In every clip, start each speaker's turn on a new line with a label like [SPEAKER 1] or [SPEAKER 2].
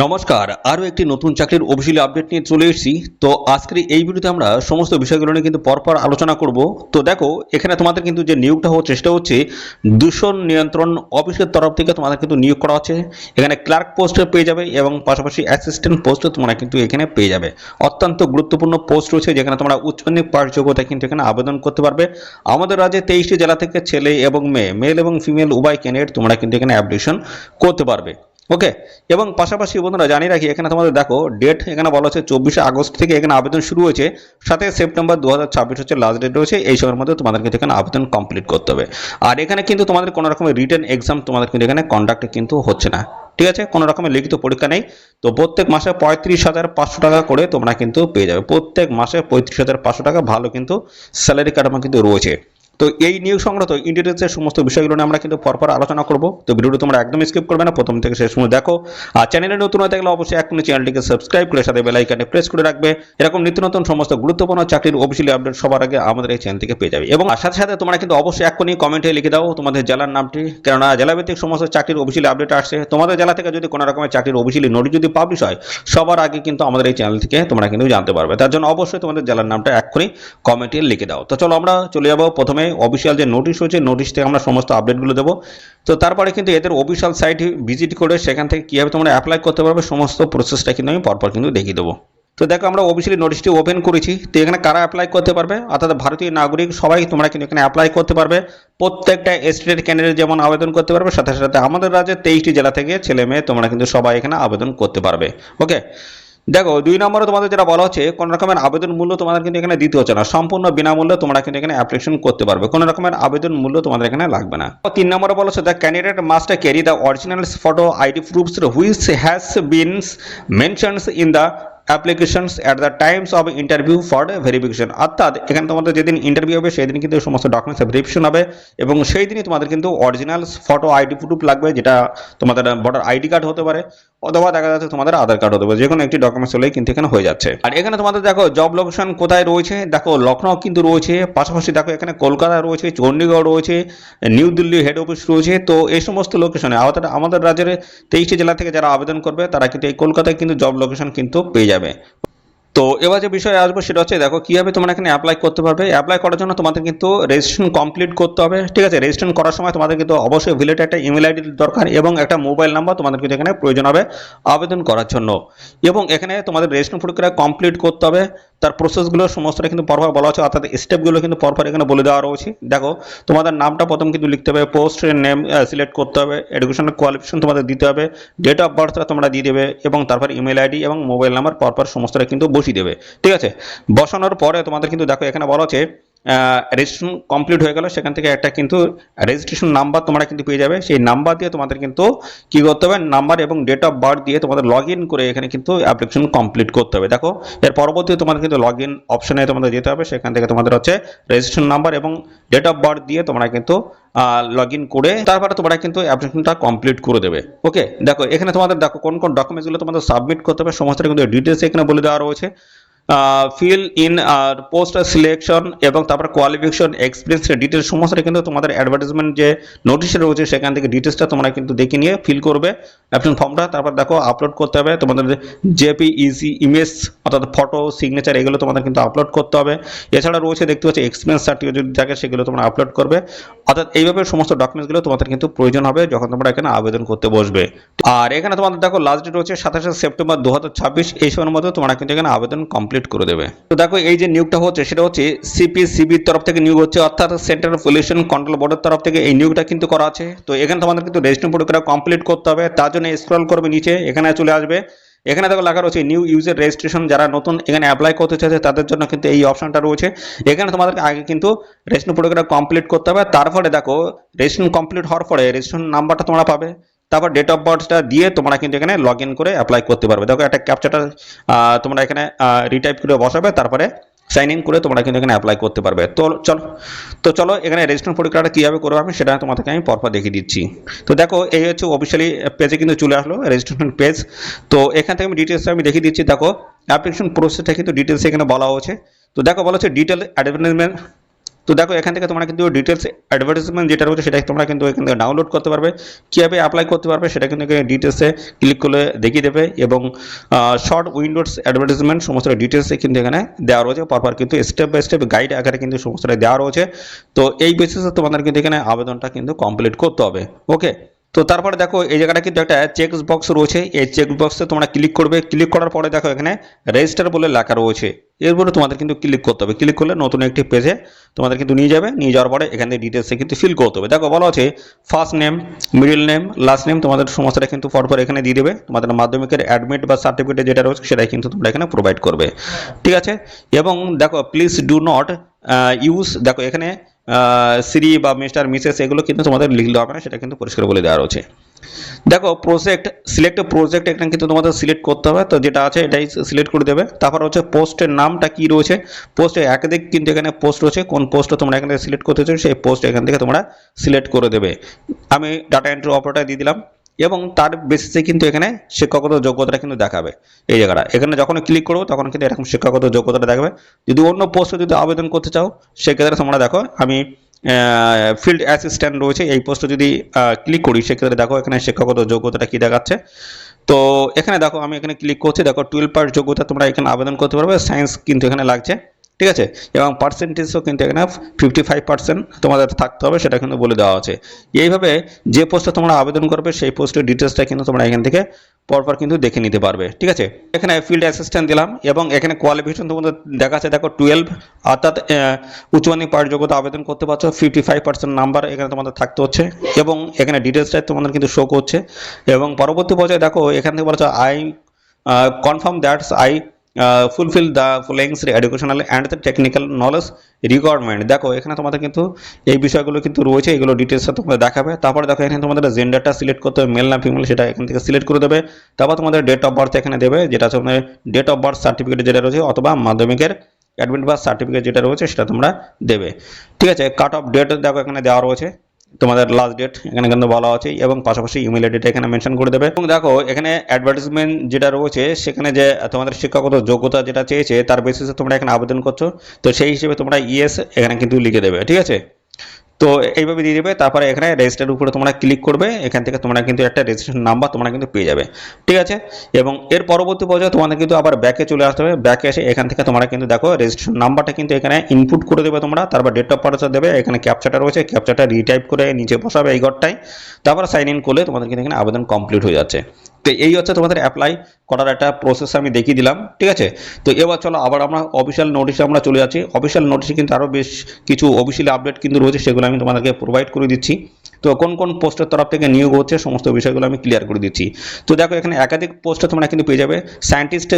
[SPEAKER 1] নমস্কার, আরও একটি নতুন চাকরির অফিসিয়ালি আপডেট নিয়ে চলে এসেছি। তো আজকের এই ভিডিওতে আমরা সমস্ত বিষয়গুলো নিয়ে কিন্তু পরপর আলোচনা করব। তো দেখো, এখানে তোমাদের কিন্তু যে নিয়োগটা হচ্ছে সেটা হচ্ছে দূষণ নিয়ন্ত্রণ অফিসের তরফ থেকে তোমাদের কিন্তু নিয়োগ করা হচ্ছে। এখানে ক্লার্ক পোস্টে পেয়ে যাবে এবং পাশাপাশি অ্যাসিস্ট্যান্ট পোস্টে তোমরা কিন্তু এখানে পেয়ে যাবে। অত্যন্ত গুরুত্বপূর্ণ পোস্ট রয়েছে যেখানে তোমরা উচ্চ মাধ্যমিক পাশ যোগ্যতা কিন্তু এখানে আবেদন করতে পারবে। আমাদের রাজ্যে 23টি জেলা থেকে ছেলে এবং মেয়ে, মেল এবং ফিমেল উভয় ক্যান্ডিডেট তোমরা কিন্তু এখানে অ্যাপ্লিকেশন করতে পারবে। ওকে, এবং পাশাপাশি বন্ধুরা জানিয়ে রাখি, এখানে তোমাদের দেখো ডেট এখানে বলা হচ্ছে 24 আগস্ট থেকে এখানে আবেদন শুরু হয়েছে। 7 সেপ্টেম্বর 2026 হচ্ছে লাস্ট ডেট রয়েছে। এই সময়ের মধ্যে তোমাদের কিন্তু এখানে আবেদন কমপ্লিট করতে হবে। আর এখানে কিন্তু তোমাদের কোনো রকমের রিটেন এক্সাম তোমাদের কিন্তু এখানে কন্ডাক্ট কিন্তু হচ্ছে না, ঠিক আছে? কোনো রকমের লিখিত পরীক্ষা নেই। তো প্রত্যেক মাসে 35,500 টাকা করে তোমরা কিন্তু পেয়ে যাবে। প্রত্যেক মাসে 35,500 টাকা ভালো কিন্তু স্যালারি কাঠামো কিন্তু রয়েছে। তো এই নিয়োগ সংক্রান্ত ইন ডিটেলসের সমস্ত বিষয়গুলো নিয়ে আমরা কিন্তু পরপর আলোচনা করব। তো ভিডিওটি তোমরা একদম স্কিপ করবে না, প্রথম থেকে শেষ পর্যন্ত দেখো। আর চ্যানেলে নতুন হয়ে থাকলে অবশ্যই এখনই চ্যানেলটিকে সাবস্ক্রাইব করে সাথে বেল আইকনে প্রেস করে রাখবে। এরকম নিত্য নতুন সমস্ত গুরুত্বপূর্ণ চাকরির অফিসিয়ালি আপডেট সবার আগে আমাদের এই চ্যানেল থেকে পেয়ে যাবে। এবং সাথে সাথে তোমরা কিন্তু অবশ্যই এখনই কমেন্টে লিখে দাও তোমাদের জেলার নামটি, কেননা জেলাভিত্তিক সমস্ত চাকরির অফিসিয়ালি আপডেট আসছে। তোমাদের জেলা থেকে যদি কোনো রকমের চাকরির অফিসিয়ালি নোটিশ যদি পাবলিশ হয়, সবার আগে কিন্তু আমাদের এই চ্যানেল থেকে তোমরা কিন্তু জানতে পারবে। তার জন্য অবশ্যই তোমাদের জেলার নামটা এখনই কমেন্টে লিখে দাও। তো চলো আমরা চলে যাবো প্রথমে অফিসিয়াল যে নোটিশ হচ্ছে, নোটিশ থেকে আমরা সমস্ত আপডেটগুলো দেবো। তো তারপরে কিন্তু এদের অফিসিয়াল সাইট ভিজিট করে সেখান থেকে কীভাবে তোমরা অ্যাপ্লাই করতে পারবে সমস্ত প্রসেসটা কিন্তু আমি পরপর কিন্তু দেখিয়ে দেবো। তো দেখো, আমরা অফিসিয়ালি নোটিশটি ওপেন করেছি। তো এখানে কারা অ্যাপ্লাই করতে পারবে, অর্থাৎ ভারতীয় নাগরিক সবাই তোমরা কিন্তু এখানে অ্যাপ্লাই করতে পারবে। প্রত্যেকটা স্টেট ক্যান্ডিডেট যেমন আবেদন করতে পারবে, সাথে সাথে আমাদের রাজ্যে 23টি জেলা থেকে ছেলে মেয়ে তোমরা কিন্তু সবাই এখানে আবেদন করতে পারবে। ওকে, দেখো 2 নম্বরে তোমাদের যেটা বলা হচ্ছে, কোনো রকমের আবেদন মূল্য তোমাদের কিন্তু এখানে দিতে হচ্ছে না, সম্পূর্ণ বিনামূল্যে তোমরা কিন্তু এখানে অ্যাপ্লিকেশন করতে পারবে, কোনো রকমের আবেদন মূল্য তোমাদের এখানে লাগবে না। 3 নম্বরে বলা হচ্ছে, the candidate must carry the original photo ID proofs which has been mentions in the applications at the Times of interview for verification. অর্থাৎ এখানে তোমাদের যেদিন ইন্টারভিউ হবে সেই দিন কিন্তু সমস্ত ডকুমেন্টস ভেরিফিকেশন হবে এবং সেই দিনই তোমাদের কিন্তু অরিজিনাল ফটো আইডি প্রুফ লাগবে, যেটা তোমাদের ভোটার আইডি কার্ড হতে পারে অথবা দেখা যাচ্ছে তোমাদের আধার কার্ড হতে পারে, যে কোনো একটি ডকুমেন্টস হলেই কিন্তু এখানে হয়ে যাচ্ছে। আর এখানে তোমাদের দেখো জব লোকেশন কোথায় রয়েছে, দেখো লখনউ কিন্তু রয়েছে, পাশাপাশি দেখো এখানে কলকাতা রয়েছে, চণ্ডীগড় রয়েছে, নিউ দিল্লি হেড অফিস রয়েছে। তো এই সমস্ত লোকেশনে আমাদের রাজ্যের 23টি জেলা থেকে যারা আবেদন করবে তারা কিন্তু এই কলকাতায় কিন্তু জব লোকেশন কিন্তু পেয়ে যাবে। তো এবার যে বিষয়ে আসবো সেটা হচ্ছে, দেখো কীভাবে তোমরা এখানে অ্যাপ্লাই করতে পারবে। অ্যাপ্লাই করার জন্য তোমাদের কিন্তু রেজিস্ট্রেশন কমপ্লিট করতে হবে, ঠিক আছে? রেজিস্ট্রেশন করার সময় তোমাদের কিন্তু অবশ্যই ভ্যালিড একটা ইমেল আইডি দরকার এবং একটা মোবাইল নাম্বার তোমাদের কিন্তু এখানে প্রয়োজন হবে আবেদন করার জন্য। এবং এখানে তোমাদের রেজিস্ট্রেশন প্রক্রিয়া কমপ্লিট করতে হবে, তার প্রসেসগুলো সমস্তটা কিন্তু পরপর বলা হচ্ছে, অর্থাৎ স্টেপগুলো কিন্তু পরপর এখানে বলে দেওয়া রয়েছে। দেখো, তোমাদের নামটা প্রথম কিন্তু লিখতে হবে, পোস্টের নেম সিলেক্ট করতে হবে, এডুকেশনাল কোয়ালিফিকেশন তোমাদের দিতে হবে, ডেট অফ বার্থটা তোমরা দিয়ে দেবে এবং তারপর ইমেল আইডি এবং মোবাইল নাম্বার পরপর সমস্তটা কিন্তু বসিয়ে দেবে, ঠিক আছে? বসানোর পরে তোমাদের কিন্তু দেখো এখানে বলা হচ্ছে রেজিস্ট্রেশন কমপ্লিট হয়ে গেল, সেখান থেকে একটা কিন্তু রেজিস্ট্রেশন নাম্বার তোমরা কিন্তু পেয়ে যাবে। সেই নাম্বার দিয়ে তোমাদের কিন্তু কী করতে হবে, নাম্বার এবং ডেট অফ বার্থ দিয়ে তোমাদের লগ ইন করে এখানে কিন্তু অ্যাপ্লিকেশন কমপ্লিট করতে হবে। দেখো, এর পরবর্তী তোমাদের কিন্তু লগ ইন অপশনে তোমাদের যেতে হবে, সেখান থেকে তোমাদের হচ্ছে রেজিস্ট্রেশন নাম্বার এবং ডেট অফ বার্থ দিয়ে তোমরা কিন্তু লগ ইন করে তারপরে তোমরা কিন্তু অ্যাপ্লিকেশনটা কমপ্লিট করে দেবে। ওকে, দেখো এখানে তোমাদের দেখো কোন কোন ডকুমেন্টসগুলো তোমাদের সাবমিট করতে হবে সমস্তটা কিন্তু ডিটেলস এখানে বলে দেওয়া রয়েছে। ফিল ইন পোস্ট সিলেকশন এবং তারপর কোয়ালিফিকেশন এক্সপিরিয়েন্স ডিটেলস সমস্তটা কিন্তু তোমাদের অ্যাডভার্টাইজমেন্ট যে নোটিশে রয়েছে সেখান থেকে ডিটেলসটা তোমরা কিন্তু দেখে নিয়ে ফিল করবে অ্যাপ্লিকেশন ফর্মটা। তারপর দেখো আপলোড করতে হবে তোমাদের জেপিইজি ইমেজ, অর্থাৎ ফটো সিগনেচার, এগুলো তোমাদের কিন্তু আপলোড করতে হবে। এছাড়া রয়েছে দেখতে পাচ্ছি এক্সপিরিয়েন্স সার্টিফিকেট যদি থাকে সেগুলো তোমরা আপলোড করবে। অর্থাৎ এইভাবে সমস্ত ডকুমেন্টসগুলো তোমাদের কিন্তু প্রয়োজন হবে যখন তোমরা এখানে আবেদন করতে বসবে। আর এখানে তোমাদের দেখো লাস্ট ডেট রয়েছে 27 সেপ্টেম্বর 2026। এই সময়ের মধ্যে তোমরা কিন্তু এখানে আবেদন কমপ্লিট করে দেবে। তো দেখো, এই যে নিয়োগটা হচ্ছে সেটা হচ্ছে সিপিসিবির তরফ থেকে নিয়োগ হচ্ছে, অর্থাৎ সেন্ট্রাল পলিউশন কন্ট্রোল বোর্ডের তরফ থেকে এই নিয়োগটা কিন্তু করা আছে। তো এখানে তোমাদের কিন্তু রেজিস্ট্রেশন প্রক্রিয়া কমপ্লিট করতে হবে। তার জন্য স্ক্রল করবে নিচে, এখানে চলে আসবে। এখানে দেখো লেখা রয়েছে নিউ ইউজার রেজিস্ট্রেশন, যারা নতুন এখানে অ্যাপ্লাই করতে চাইছে তাদের জন্য কিন্তু এই অপশনটা রয়েছে। এখানে তোমাদেরকে আগে কিন্তু রেজিস্ট্রেশন প্রক্রিয়া কমপ্লিট করতে হবে। তারপরে দেখো রেজিস্ট্রেশন কমপ্লিট হওয়ার পরে রেজিস্ট্রেশন নাম্বারটা তোমরা পাবে, তারপর ডেট অফ বার্থটা দিয়ে তোমরা কিন্তু এখানে লগ ইন করে অ্যাপ্লাই করতে পারবে। দেখো একটা ক্যাপচাটা তোমরা এখানে রিটাইপ করে বসাবে, তারপরে সাইন ইন করে তোমরা কিন্তু এখানে অ্যাপ্লাই করতে পারবে। চলো এখানে রেজিস্ট্রেশন প্রক্রিয়াটা কীভাবে করবো আমি সেটা তোমাদেরকে আমি পরপর দেখিয়ে দিচ্ছি। তো দেখো, এই হচ্ছে অফিসিয়ালি পেজে কিন্তু চলে আসলো রেজিস্ট্রেশন পেজ। তো এখান থেকে আমি ডিটেলস আমি দেখিয়ে দিচ্ছি। দেখো, অ্যাপ্লিকেশন প্রসেসটা কিন্তু ডিটেলস এখানে বলা হয়েছে। তো দেখো বলা হচ্ছে ডিটেল অ্যাডভার্টাইজমেন্ট তো দেখো এখান থেকে তোমরা কিন্তু ডিটেলস অ্যাডভার্টাইজমেন্ট যেটা রয়েছে সেটা তোমরা কিন্তু এখান থেকে ডাউনলোড করতে পারবে, কীভাবে অ্যাপ্লাই করতে পারবে সেটা কিন্তু এখানে ডিটেলসে ক্লিক করলে দেখিয়ে দেবে, এবং শর্ট উইন্ডোজ অ্যাডভার্টাইজমেন্ট সমস্ত ডিটেলসে কিন্তু এখানে দেওয়া রয়েছে, পরপর কিন্তু স্টেপ বাই স্টেপ গাইড আকারে কিন্তু সমস্তটা দেওয়া রয়েছে। তো এই বেসিসে তোমাদের কিন্তু এখানে আবেদনটা কিন্তু কমপ্লিট করতে হবে। ওকে, তো তারপরে দেখো এই জায়গাটা কিন্তু একটা চেক বক্স রয়েছে, এই চেক বক্সে তোমরা ক্লিক করবে, ক্লিক করার পরে দেখো এখানে রেজিস্টার বলে লেখা রয়েছে, এরপরে তোমাদের কিন্তু ক্লিক করতে হবে। ক্লিক করলে নতুন একটি পেজে তোমাদের কিন্তু নিয়ে যাবে, নিয়ে যাওয়ার পরে এখান থেকে ডিটেলসে কিন্তু ফিল করতে হবে। দেখো বলা আছে first name, middle name, last name, তোমাদের সমস্তটা কিন্তু পরপর এখানে দিয়ে দেবে। তোমাদের মাধ্যমিকের অ্যাডমিট বা সার্টিফিকেট যেটা রয়েছে সেটাই কিন্তু তোমরা এখানে প্রোভাইড করবে, ঠিক আছে। এবং দেখো প্লিজ ডু নট ইউজ, দেখো এখানে শ্রী বা মিস্টার মিসেস এগুলো কিন্তু তোমাদের লিখলে হবে না, সেটা কিন্তু পরিষ্কার বলে দেওয়া রয়েছে। দেখো প্রজেক্ট, সিলেক্ট প্রজেক্ট এখানে কিন্তু তোমাদের সিলেক্ট করতে হবে, তো যেটা আছে এটাই সিলেক্ট করে দেবে। তারপর হচ্ছে পোস্টের নামটা কি রয়েছে, পোস্টে একাধিক কিন্তু এখানে পোস্ট রয়েছে, কোন পোস্টটা তোমরা এখানে সিলেক্ট করতে চাও সেই পোস্ট এখান থেকে তোমরা সিলেক্ট করে দেবে। আমি ডাটা এন্ট্রি অপারেটর দিয়ে দিলাম, এবং তার বেসিসে কিন্তু এখানে শিক্ষাগত যোগ্যতাটা কিন্তু দেখাবে। এই জায়গাটা এখানে যখন ক্লিক করবো তখন কিন্তু এরকম শিক্ষাগত যোগ্যতাটা দেখাবে। যদি অন্য পোস্টে যদি আবেদন করতে চাও সেক্ষেত্রে তোমরা দেখো আমি ফিল্ড অ্যাসিস্ট্যান্ট রয়েছে এই পোস্টে যদি ক্লিক করি সেক্ষেত্রে দেখো এখানে শিক্ষাগত যোগ্যতাটা কি দেখাচ্ছে। তো এখানে দেখো আমি এখানে ক্লিক করছি, দেখো 12 পাস যোগ্যতা তোমরা এখানে আবেদন করতে পারবে, সায়েন্স কিন্তু এখানে লাগছে, ঠিক আছে। এবং পার্সেন্টেজও কিন্তু এখানে 55% তোমাদের থাকতে হবে, সেটা কিন্তু বলে দেওয়া আছে। এইভাবে যে পোস্টে তোমরা আবেদন করবে সেই পোস্টের ডিটেলসটা কিন্তু তোমরা এখান থেকে পরপর কিন্তু দেখে নিতে পারবে, ঠিক আছে। এখানে ফিল্ড অ্যাসিস্ট্যান্ট দিলাম, এবং এখানে কোয়ালিফিকেশন তোমাদের দেখাচ্ছে, দেখো 12 অর্থাৎ উচ্চ মাধ্যমিক পাস যোগ্যতা আবেদন করতে পারছো, 55% নাম্বার এখানে তোমাদের থাকতে হচ্ছে, এবং এখানে ডিটেলসটা তোমাদের কিন্তু শো করছে। এবং পরবর্তী পর্যায়ে দেখো এখান থেকে বলা হচ্ছে I confirm that's I fulfil the followings educational and the technical knowledge requirement. দেখো এখানে তোমাদের কিন্তু এই বিষয়গুলো কিন্তু রয়েছে, এগুলো ডিটেলসে তোমাদের দেখাবে। তারপরে দেখো এখানে তোমাদের জেন্ডারটা সিলেক্ট করতে হবে, মেল না ফিমেল সেটা এখান থেকে সিলেক্ট করে দেবে। তারপর তোমাদের ডেট অফ বার্থ এখানে দেবে, যেটা হচ্ছে তোমাদের ডেট অফ বার্থ সার্টিফিকেট যেটা রয়েছে, অথবা মাধ্যমিকের অ্যাডমিট বা সার্টিফিকেট যেটা রয়েছে সেটা তোমরা দেবে, ঠিক আছে। কাট অফ ডেট দেখো এখানে দেওয়া রয়েছে, তোমাদের লাস্ট ডেট এখানে কিন্তু বলা আছে, এবং পাশাপাশি ইমেল আইডিটা এখানে মেনশন করে দেবে। এবং দেখো এখানে অ্যাডভার্টাইজমেন্ট যেটা রয়েছে সেখানে যে তোমাদের শিক্ষাগত যোগ্যতা যেটা চেয়েছে তার বেসিসে তোমরা এখানে আবেদন করছো, তো সেই হিসেবে তোমরা ইয়েস এখানে কিন্তু লিখে দেবে, ঠিক আছে। তো এইভাবে দিয়ে দেবে। তারপরে এখানে রেজিস্টার উপরে তোমরা ক্লিক করবে, এখান থেকে তোমরা কিন্তু একটা রেজিস্ট্রেশন নাম্বার তোমরা কিন্তু পেয়ে যাবে, ঠিক আছে। এবং এর পরবর্তী পর্যায়ে তোমাদের কিন্তু আবার ব্যাকে চলে আসতে হবে, ব্যাকে এসে এখান থেকে তোমরা কিন্তু দেখো রেজিস্ট্রেশন নাম্বারটা কিন্তু এখানে ইনপুট করে দেবে তোমরা, তারপর ডেট অফ বার্থ দেবে, এখানে ক্যাপচাটা রয়েছে, ক্যাপচাটা রিটাইপ করে নিচে বসাবে এই ঘরটায়, তারপর সাইন ইন করলে তোমাদের কিন্তু এখানে আবেদন কমপ্লিট হয়ে যাচ্ছে। তো এই হচ্ছে তোমাদের অ্যাপ্লাই করার একটা প্রসেস আমি দেখিয়ে দিলাম, ঠিক আছে। তো এবার চলো আবার আমরা অফিসিয়াল নোটিশে আমরা চলে যাচ্ছি। অফিসিয়াল নোটিশে কিন্তু আরও বেশ কিছু অফিসিয়াল আপডেট কিন্তু রয়েছে, সেগুলো আমি তোমাদেরকে প্রোভাইড করে দিচ্ছি। তো কোন কোন পোস্টের তরফ থেকে নিয়োগ হচ্ছে সমস্ত বিষয়গুলো আমি ক্লিয়ার করে দিচ্ছি। তো দেখো এখানে একাধিক পোস্টে তোমরা কিন্তু পেয়ে যাবে। সায়েন্টিস্ট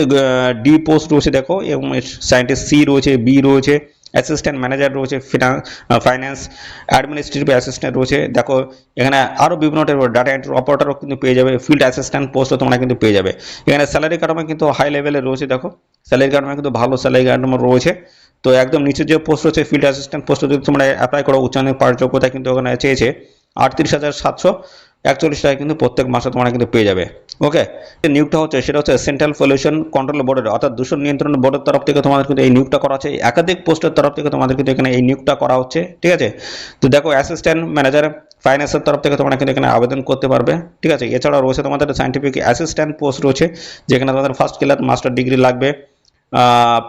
[SPEAKER 1] ডি পোস্ট রয়েছে দেখো, এবং সায়েন্টিস্ট সি রয়েছে, বি রয়েছে, অ্যাসিস্ট্যান্ট ম্যানেজার রয়েছে, ফাইন্যান্স অ্যাডমিনিস্ট্রেটিভ অ্যাসিস্ট্যান্ট রয়েছে। দেখো এখানে আরও বিভিন্ন টাইপের ডাটা এন্ট্রি অপারেটরও কিন্তু পেয়ে যাবে, ফিল্ড অ্যাসিস্ট্যান্ট পোস্টও তোমরা কিন্তু পেয়ে যাবে। এখানে স্যালারি কাঠামো কিন্তু হাই লেভেলে রয়েছে, দেখো স্যালারি কাঠামো কিন্তু ভালো স্যালারি কাঠামো রয়েছে। তো একদম নিচে যে পোস্ট রয়েছে ফিল্ড অ্যাসিস্ট্যান্ট পোস্টে যদি তোমরা অ্যাপ্লাই করো, উচ্চ মাধ্যমিক পাস যোগ্যতা কিন্তু ওখানে চেয়েছে 38,741 টাকা কিন্তু প্রত্যেক মাসে তোমরা কিন্তু পেয়ে যাবে। ওকে, নিয়োগটা হচ্ছে সেটা হচ্ছে সেন্ট্রাল পলিউশন কন্ট্রোল বোর্ডের অর্থাৎ দূষণ নিয়ন্ত্রণ বোর্ডের তরফ থেকে তোমাদের কিন্তু এই নিয়োগটা করা হচ্ছে, একাধিক পোস্টের তরফ থেকে তোমাদের কিন্তু এখানে এই নিয়োগটা করা হচ্ছে, ঠিক আছে। তো দেখো অ্যাসিস্ট্যান্ট ম্যানেজার ফাইন্যান্সের তরফ থেকে তোমরা কিন্তু এখানে আবেদন করতে পারবে, ঠিক আছে। এছাড়াও রয়েছে তোমাদের সায়েন্টিফিক অ্যাসিস্ট্যান্ট পোস্ট রয়েছে, যেখানে তোমাদের ফার্স্ট ক্লাস মাস্টার ডিগ্রি লাগবে।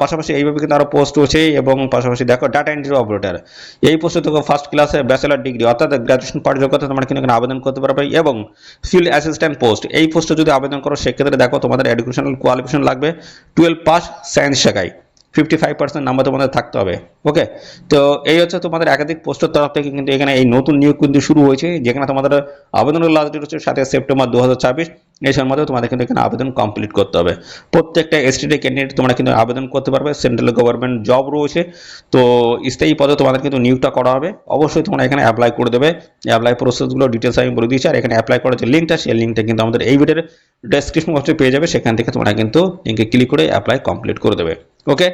[SPEAKER 1] পাশাপাশি এইভাবে কিন্তু আরও পোস্ট রয়েছে, এবং পাশাপাশি দেখো ডাটা এন্ট্রি অপারেটর এই পোস্টে দেখো ফার্স্ট ক্লাসে ব্যাচেলার ডিগ্রি অর্থাৎ গ্র্যাজুয়েশন পাস যোগ্যতা তোমরা কিন্তু এখানে আবেদন করতে পারবে। এবং ফিল্ড অ্যাসিস্ট্যান্ট পোস্ট এই পোস্টে যদি আবেদন করো সেক্ষেত্রে দেখো তোমাদের এডুকেশনাল কোয়ালিফিকেশন লাগবে 12 পাস সায়েন্স শাখায়, 55% নাম্বার তোমাদের থাকতে হবে। ওকে, তো এই হচ্ছে তোমাদের একাধিক পোস্টের তরফ থেকে কিন্তু এখানে এই নতুন নিয়োগ কিন্তু শুরু হয়েছে, যেখানে তোমাদের আবেদনের লাস্ট ডেট হচ্ছে 7 সেপ্টেম্বর 2024। এই সময়ের মধ্যে তোমাদের কিন্তু এখানে আবেদন কমপ্লিট করতে হবে। প্রত্যেকটা এসটিডি ক্যান্ডিডেট তোমরা কিন্তু আবেদন করতে পারবে, সেন্ট্রাল গভর্নমেন্ট জব রয়েছে, তো স্থায়ী পদে তোমাদের কিন্তু নিয়োগটা করা হবে। অবশ্যই তোমরা এখানে অ্যাপ্লাই করে দেবে, অ্যাপ্লাই প্রসেসগুলো ডিটেলস আমি বলে দিচ্ছি। আর এখানে অ্যাপ্লাই করার যে লিঙ্কটা সেই লিঙ্কটা কিন্তু আমাদের এই ভিডিওর ডেসক্রিপশন বক্সে পেয়ে যাবে, সেখান থেকে তোমরা কিন্তু লিঙ্কে ক্লিক করে অ্যাপ্লাই কমপ্লিট করে দেবে। ওকে।